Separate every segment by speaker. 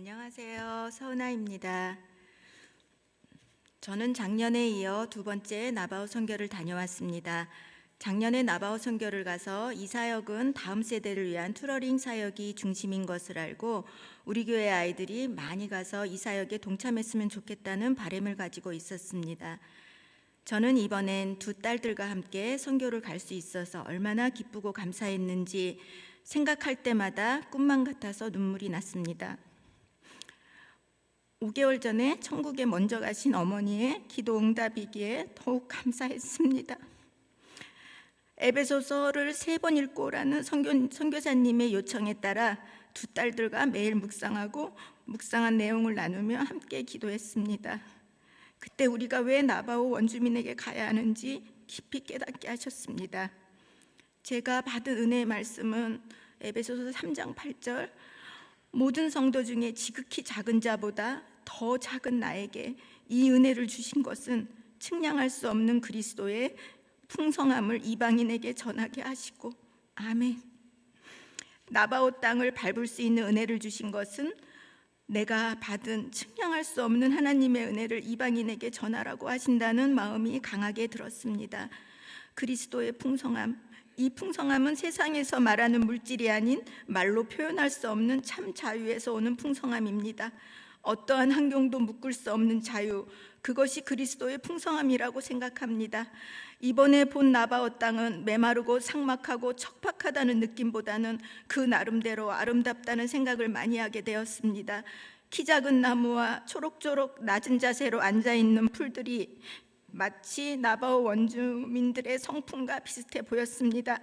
Speaker 1: 안녕하세요. 서은아입니다. 저는 작년에 이어 두 번째 나바오 선교를 다녀왔습니다. 작년에 나바오 선교를 가서 이 사역은 다음 세대를 위한 튜러링 사역이 중심인 것을 알고 우리 교회 아이들이 많이 가서 이 사역에 동참했으면 좋겠다는 바람을 가지고 있었습니다. 저는 이번엔 두 딸들과 함께 선교를 갈 수 있어서 얼마나 기쁘고 감사했는지 생각할 때마다 꿈만 같아서 눈물이 났습니다. 5개월 전에 천국에 먼저 가신 어머니의 기도 응답이기에 더욱 감사했습니다. 에베소서를 3번 읽고 오라는 선교사님의 요청에 따라 두 딸들과 매일 묵상하고 묵상한 내용을 나누며 함께 기도했습니다. 그때 우리가 왜 나바오 원주민에게 가야 하는지 깊이 깨닫게 하셨습니다. 제가 받은 은혜의 말씀은 에베소서 3장 8절, 모든 성도 중에 지극히 작은 자보다 더 작은 나에게 이 은혜를 주신 것은 측량할 수 없는 그리스도의 풍성함을 이방인에게 전하게 하시고, 아멘. 나바오 땅을 밟을 수 있는 은혜를 주신 것은 내가 받은 측량할 수 없는 하나님의 은혜를 이방인에게 전하라고 하신다는 마음이 강하게 들었습니다. 그리스도의 풍성함, 이 풍성함은 세상에서 말하는 물질이 아닌 말로 표현할 수 없는 참 자유에서 오는 풍성함입니다. 어떠한 환경도 묶을 수 없는 자유, 그것이 그리스도의 풍성함이라고 생각합니다. 이번에 본 나바오 땅은 메마르고 삭막하고 척박하다는 느낌보다는 그 나름대로 아름답다는 생각을 많이 하게 되었습니다. 키 작은 나무와 초록초록 낮은 자세로 앉아있는 풀들이 마치 나바오 원주민들의 성품과 비슷해 보였습니다.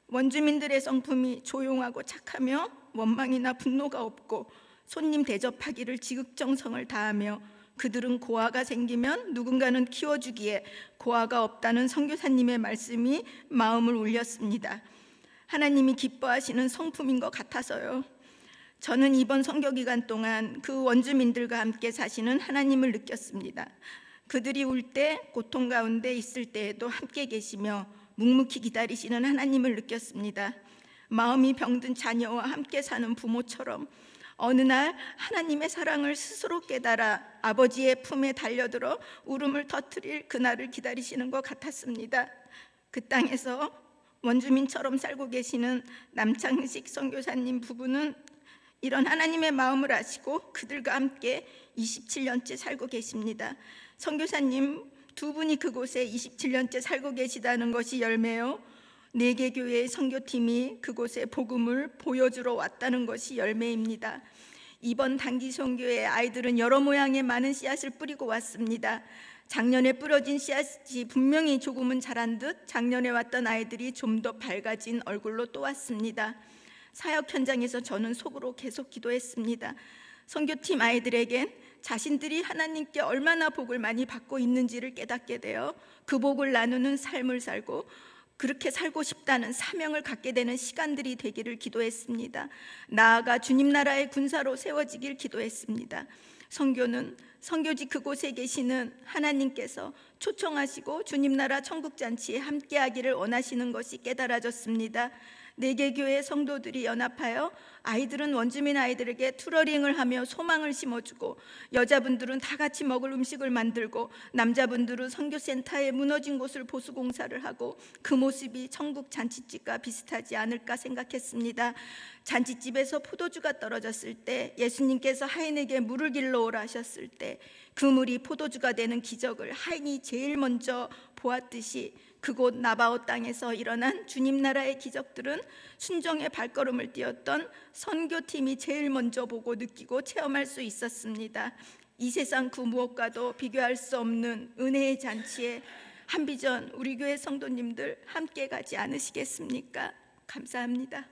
Speaker 1: 원주민들의 성품이 조용하고 착하며 원망이나 분노가 없고 손님 대접하기를 지극정성을 다하며 그들은 고아가 생기면 누군가는 키워주기에 고아가 없다는 선교사님의 말씀이 마음을 울렸습니다. 하나님이 기뻐하시는 성품인 것 같아서요. 저는 이번 선교 기간 동안 그 원주민들과 함께 사시는 하나님을 느꼈습니다. 그들이 울 때, 고통 가운데 있을 때에도 함께 계시며 묵묵히 기다리시는 하나님을 느꼈습니다. 마음이 병든 자녀와 함께 사는 부모처럼 어느 날 하나님의 사랑을 스스로 깨달아 아버지의 품에 달려들어 울음을 터뜨릴 그날을 기다리시는 것 같았습니다. 그 땅에서 원주민처럼 살고 계시는 남창식 선교사님 부부는 이런 하나님의 마음을 아시고 그들과 함께 27년째 살고 계십니다. 선교사님 두 분이 그곳에 27년째 살고 계시다는 것이 열매요, 4개 교회의 선교팀이 그곳에 복음을 보여주러 왔다는 것이 열매입니다. 이번 단기 선교의 아이들은 여러 모양의 많은 씨앗을 뿌리고 왔습니다. 작년에 뿌려진 씨앗이 분명히 조금은 자란 듯 작년에 왔던 아이들이 좀 더 밝아진 얼굴로 또 왔습니다. 사역 현장에서 저는 속으로 계속 기도했습니다. 선교팀 아이들에겐 자신들이 하나님께 얼마나 복을 많이 받고 있는지를 깨닫게 되어 그 복을 나누는 삶을 살고 그렇게 살고 싶다는 사명을 갖게 되는 시간들이 되기를 기도했습니다. 나아가 주님 나라의 군사로 세워지길 기도했습니다. 선교는 선교지 그곳에 계시는 하나님께서 초청하시고 주님 나라 천국잔치에 함께하기를 원하시는 것이 깨달아졌습니다. 4개 교회 성도들이 연합하여 아이들은 원주민 아이들에게 튜러링을 하며 소망을 심어주고, 여자분들은 다 같이 먹을 음식을 만들고, 남자분들은 선교센터에 무너진 곳을 보수공사를 하고, 그 모습이 천국 잔치집과 비슷하지 않을까 생각했습니다. 잔치집에서 포도주가 떨어졌을 때 예수님께서 하인에게 물을 길러 오라 하셨을 때 그 물이 포도주가 되는 기적을 하인이 제일 먼저 보았듯이 그곳 나바오 땅에서 일어난 주님 나라의 기적들은 순종의 발걸음을 띄었던 선교팀이 제일 먼저 보고 느끼고 체험할 수 있었습니다. 이 세상 그 무엇과도 비교할 수 없는 은혜의 잔치에 한비전 우리 교회 성도님들 함께 가지 않으시겠습니까? 감사합니다.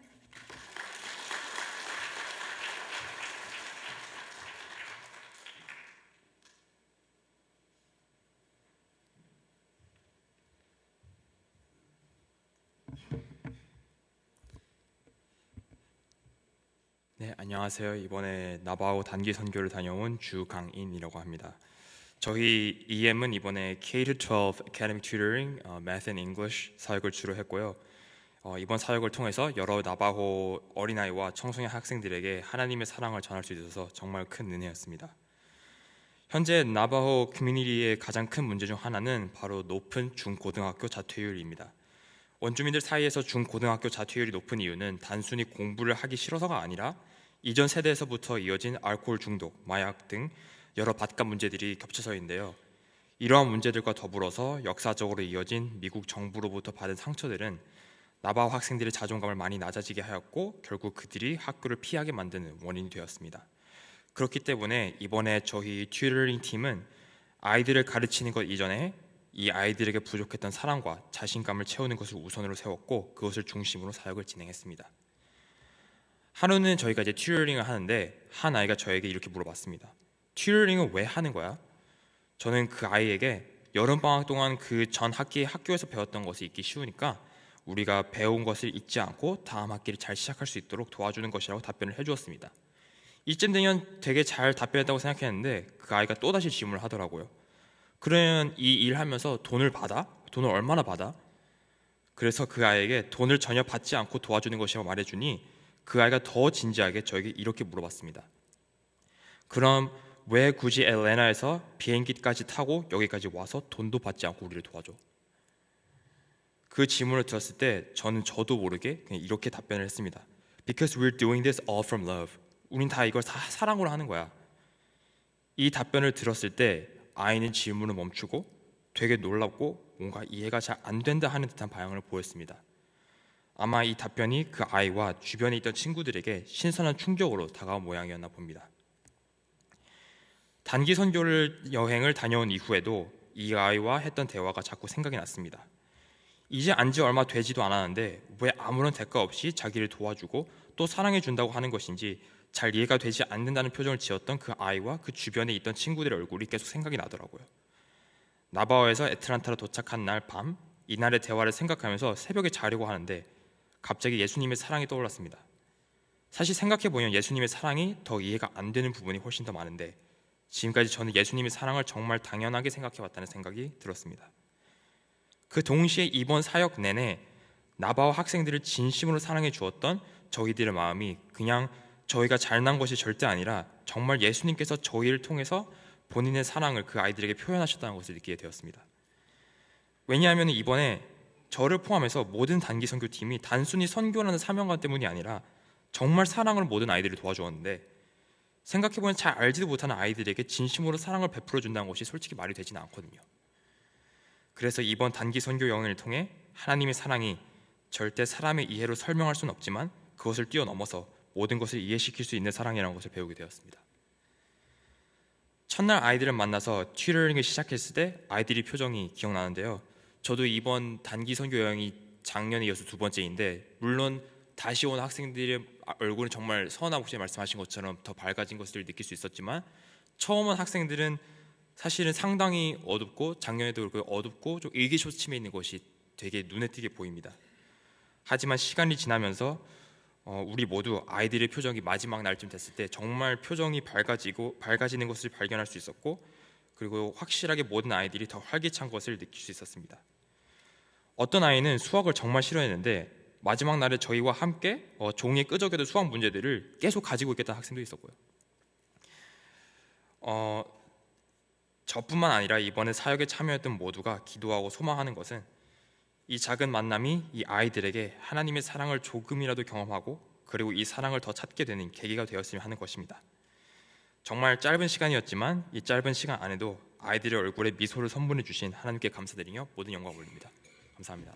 Speaker 2: 네, 안녕하세요. 이번에 나바오 단기 선교를 다녀온 주강인이라고 합니다. 저희 EM은 이번에 K-12 Academic Tutoring, Math and English 사역을 주로 했고요. 이번 사역을 통해서 여러 나바호 어린아이와 청소년 학생들에게 하나님의 사랑을 전할 수 있어서 정말 큰 은혜였습니다. 현재 나바호 커뮤니티의 가장 큰 문제 중 하나는 바로 높은 중고등학교 자퇴율입니다. 원주민들 사이에서 중고등학교 자퇴율이 높은 이유는 단순히 공부를 하기 싫어서가 아니라 이전 세대에서부터 이어진 알코올 중독, 마약 등 여러 밭값 문제들이 겹쳐서인데요. 이러한 문제들과 더불어서 역사적으로 이어진 미국 정부로부터 받은 상처들은 나바호 학생들의 자존감을 많이 낮아지게 하였고 결국 그들이 학교를 피하게 만드는 원인이 되었습니다. 그렇기 때문에 이번에 저희 튜터링 팀은 아이들을 가르치는 것 이전에 이 아이들에게 부족했던 사랑과 자신감을 채우는 것을 우선으로 세웠고 그것을 중심으로 사역을 진행했습니다. 하루는 저희가 이제 튜터링을 하는데 한 아이가 저에게 이렇게 물어봤습니다. 튜터링은 왜 하는 거야? 저는 그 아이에게 여름방학 동안 그 전 학기에 학교에서 배웠던 것을 잊기 쉬우니까 우리가 배운 것을 잊지 않고 다음 학기를 잘 시작할 수 있도록 도와주는 것이라고 답변을 해주었습니다. 이쯤 되면 되게 잘 답변했다고 생각했는데 그 아이가 또다시 질문을 하더라고요. 그러면 이 일하면서 돈을 받아? 돈을 얼마나 받아? 그래서 그 아이에게 돈을 전혀 받지 않고 도와주는 것이라고 말해주니 그 아이가 더 진지하게 저에게 이렇게 물어봤습니다. 그럼 왜 굳이 애틀랜타에서 비행기까지 타고 여기까지 와서 돈도 받지 않고 우리를 도와줘? 그 질문을 들었을 때 저도 모르게 그냥 이렇게 답변을 했습니다. Because we're doing this all from love. 우린 다 이걸 사랑으로 하는 거야. 이 답변을 들었을 때 아이는 질문을 멈추고 되게 놀랍고 뭔가 이해가 잘 안 된다 하는 듯한 반응을 보였습니다. 아마 이 답변이 그 아이와 주변에 있던 친구들에게 신선한 충격으로 다가온 모양이었나 봅니다. 단기 선교를 여행을 다녀온 이후에도 이 아이와 했던 대화가 자꾸 생각이 났습니다. 이제 안지 얼마 되지도 않았는데 왜 아무런 대가 없이 자기를 도와주고 또 사랑해 준다고 하는 것인지 잘 이해가 되지 않는다는 표정을 지었던 그 아이와 그 주변에 있던 친구들의 얼굴이 계속 생각이 나더라고요. 나바오에서 애틀랜타로 도착한 날 밤, 이날의 대화를 생각하면서 새벽에 자려고 하는데 갑자기 예수님의 사랑이 떠올랐습니다. 사실 생각해보면 예수님의 사랑이 더 이해가 안 되는 부분이 훨씬 더 많은데 지금까지 저는 예수님의 사랑을 정말 당연하게 생각해왔다는 생각이 들었습니다. 그 동시에 이번 사역 내내 나바오 학생들을 진심으로 사랑해 주었던 저희들의 마음이 그냥 저희가 잘난 것이 절대 아니라 정말 예수님께서 저희를 통해서 본인의 사랑을 그 아이들에게 표현하셨다는 것을 느끼게 되었습니다. 왜냐하면 이번에 저를 포함해서 모든 단기 선교팀이 단순히 선교라는 사명감 때문이 아니라 정말 사랑으로 모든 아이들을 도와주었는데 생각해보면 잘 알지도 못하는 아이들에게 진심으로 사랑을 베풀어 준다는 것이 솔직히 말이 되지는 않거든요. 그래서 이번 단기 선교 여행을 통해 하나님의 사랑이 절대 사람의 이해로 설명할 수는 없지만 그것을 뛰어넘어서 모든 것을 이해시킬 수 있는 사랑이라는 것을 배우게 되었습니다. 첫날 아이들을 만나서 튜터링을 시작했을 때 아이들이 표정이 기억나는데요. 저도 이번 단기 선교 여행이 작년에 이어서 두 번째인데 물론 다시 온 학생들의 얼굴은 정말 서은아 목사님 말씀하신 것처럼 더 밝아진 것을 느낄 수 있었지만 처음 온 학생들은 사실은 상당히 어둡고 작년에도 그렇고 어둡고 좀 의기소침해 있는 것이 되게 눈에 띄게 보입니다. 하지만 시간이 지나면서 우리 모두 아이들의 표정이 마지막 날쯤 됐을 때 정말 표정이 밝아지는 것을 발견할 수 있었고 그리고 확실하게 모든 아이들이 더 활기찬 것을 느낄 수 있었습니다. 어떤 아이는 수학을 정말 싫어했는데 마지막 날에 저희와 함께 종이에 끄적여도 수학 문제들을 계속 가지고 있겠다는 학생도 있었고요. 저뿐만 아니라 이번에 사역에 참여했던 모두가 기도하고 소망하는 것은 이 작은 만남이 이 아이들에게 하나님의 사랑을 조금이라도 경험하고 그리고 이 사랑을 더 찾게 되는 계기가 되었으면 하는 것입니다. 정말 짧은 시간이었지만 이 짧은 시간 안에도 아이들의 얼굴에 미소를 선물해 주신 하나님께 감사드리며 모든 영광을 올립니다. 감사합니다.